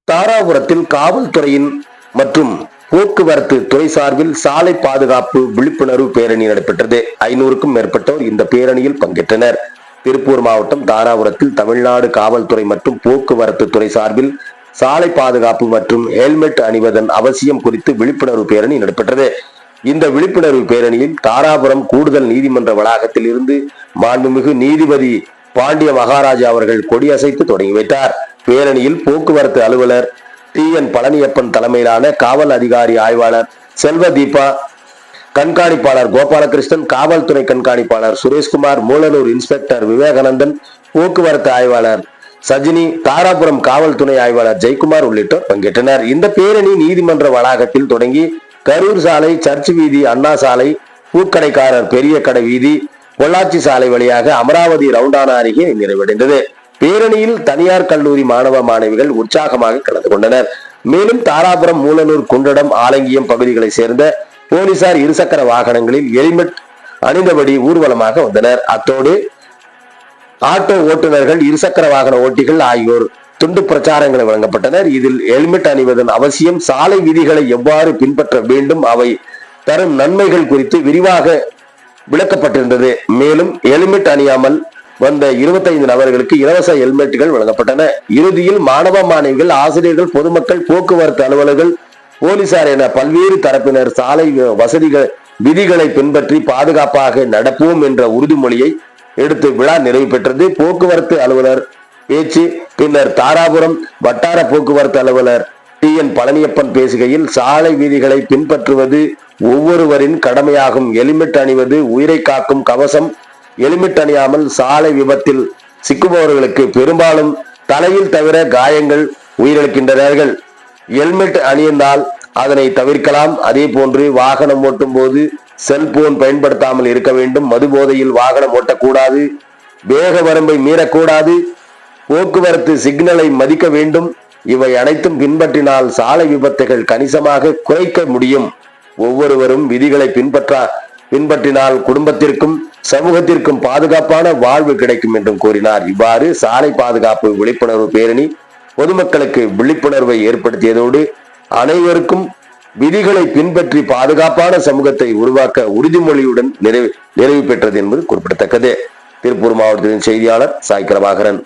தாராபுரத்தில் காவல்துறையின் மற்றும் போக்குவரத்து துறை சார்பில் சாலை பாதுகாப்பு விழிப்புணர்வு பேரணி நடைபெற்றது. 500க்கும் மேற்பட்டோர் இந்த பேரணியில் பங்கேற்றனர். திருப்பூர் மாவட்டம் தாராபுரத்தில் தமிழ்நாடு காவல்துறை மற்றும் போக்குவரத்து துறை சார்பில் சாலை பாதுகாப்பு மற்றும் ஹெல்மெட் அணிவதன் அவசியம் குறித்து விழிப்புணர்வு பேரணி நடைபெற்றது. இந்த விழிப்புணர்வு பேரணியில் தாராபுரம் கூடுதல் நீதிமன்ற வளாகத்தில் இருந்து மாண்புமிகு நீதிபதி பாண்டிய மகாராஜா அவர்கள் கொடியசைத்து தொடங்கி வைத்தார். பேரணியில் போக்குவரத்து அலுவலர் TN பழனியப்பன் தலைமையிலான காவல் அதிகாரி ஆய்வாளர் செல்வ தீபா, கண்காணிப்பாளர் கோபாலகிருஷ்ணன், காவல்துறை கண்காணிப்பாளர் சுரேஷ்குமார், மூலனூர் இன்ஸ்பெக்டர் விவேகானந்தன், போக்குவரத்து ஆய்வாளர் சஜினி, தாராபுரம் காவல் துணை ஆய்வாளர் ஜெயக்குமார் உள்ளிட்டோர் பங்கேற்றனர். இந்த பேரணி நீதிமன்ற வளாகத்தில் தொடங்கி கரூர் சாலை, சர்ச் வீதி, அண்ணா சாலை, பூக்கடைக்காரர் பெரிய கடை வீதி, பொள்ளாச்சி சாலை வழியாக அமராவதி ரவுண்டானா அருகே நிறைவடைந்தது. பேரணியில் தனியார் கல்லூரி மாணவ மாணவிகள் உற்சாகமாக கலந்து கொண்டனர். மேலும் தாராபுரம், மூலனூர், குண்டடம், ஆலங்கியம் பகுதிகளை சேர்ந்த போலீசார் இருசக்கர வாகனங்களில் ஹெல்மெட் அணிந்தபடி ஊர்வலமாக வந்தனர். அத்தோடு ஆட்டோ ஓட்டுநர்கள், இருசக்கர வாகன ஓட்டிகள் ஆகியோர் துண்டு பிரச்சாரங்களை வழங்கப்பட்டனர். இதில் ஹெல்மெட் அணிவதன் அவசியம், சாலை விதிகளை எவ்வாறு பின்பற்ற வேண்டும், அவை தரும் நன்மைகள் குறித்து விரிவாக விளக்கப்பட்டிருந்தது. மேலும் ஹெல்மெட் அணியாமல் வந்த 25 நபர்களுக்கு இலவச ஹெல்மெட்டுகள் வழங்கப்பட்டன. இறுதியில் மாணவ மாணவிகள், ஆசிரியர்கள், பொதுமக்கள், போக்குவரத்து அலுவலர்கள், போலீசார் என பல்வேறு தரப்பினர் சாலை வசதிகள் விதிகளை பின்பற்றி பாதுகாப்பாக நடப்போம் என்ற உறுதிமொழியை எடுத்து விழா நிறைவு பெற்றது. போக்குவரத்து அலுவலர் பேச்சு. பின்னர் தாராபுரம் வட்டார போக்குவரத்து அலுவலர் TN பழனியப்பன் பேசுகையில், சாலை விதிகளை பின்பற்றுவது ஒவ்வொருவரின் கடமையாகும். ஹெல்மெட் அணிவது உயிரை காக்கும் கவசம். ஹெல்மெட் அணியாமல் சாலை விபத்தில் சிக்குபவர்களுக்கு பெரும்பாலும் தலையில் தவிர காயங்கள் உயிரிழக்கின்றனர். ஹெல்மெட் அணிந்தால் அதனை தவிர்க்கலாம். அதே போன்று வாகனம் ஓட்டும் போது செல்போன் பயன்படுத்தாமல் இருக்க வேண்டும். மது போதையில் வாகனம் ஓட்டக்கூடாது. வேக வரம்பை மீறக்கூடாது. போக்குவரத்து சிக்னலை மதிக்க வேண்டும். இவை அனைத்தும் பின்பற்றினால் சாலை விபத்துகள் கணிசமாக குறைக்க முடியும். ஒவ்வொருவரும் விதிகளை பின்பற்றினால் குடும்பத்திற்கும் சமூகத்திற்கும் பாதுகாப்பான வாழ்வு கிடைக்கும் என்றும் கூறினார். இவ்வாறு சாலை பாதுகாப்பு விழிப்புணர்வு பேரணி பொதுமக்களுக்கு விழிப்புணர்வை ஏற்படுத்தியதோடு அனைவருக்கும் விதிகளை பின்பற்றி பாதுகாப்பான சமூகத்தை உருவாக்க உறுதிமொழியுடன் நிறைவு பெற்றது என்பது குறிப்பிடத்தக்கது. திருப்பூர் மாவட்டத்தின் செய்தியாளர் சாய் பிரபாகரன்.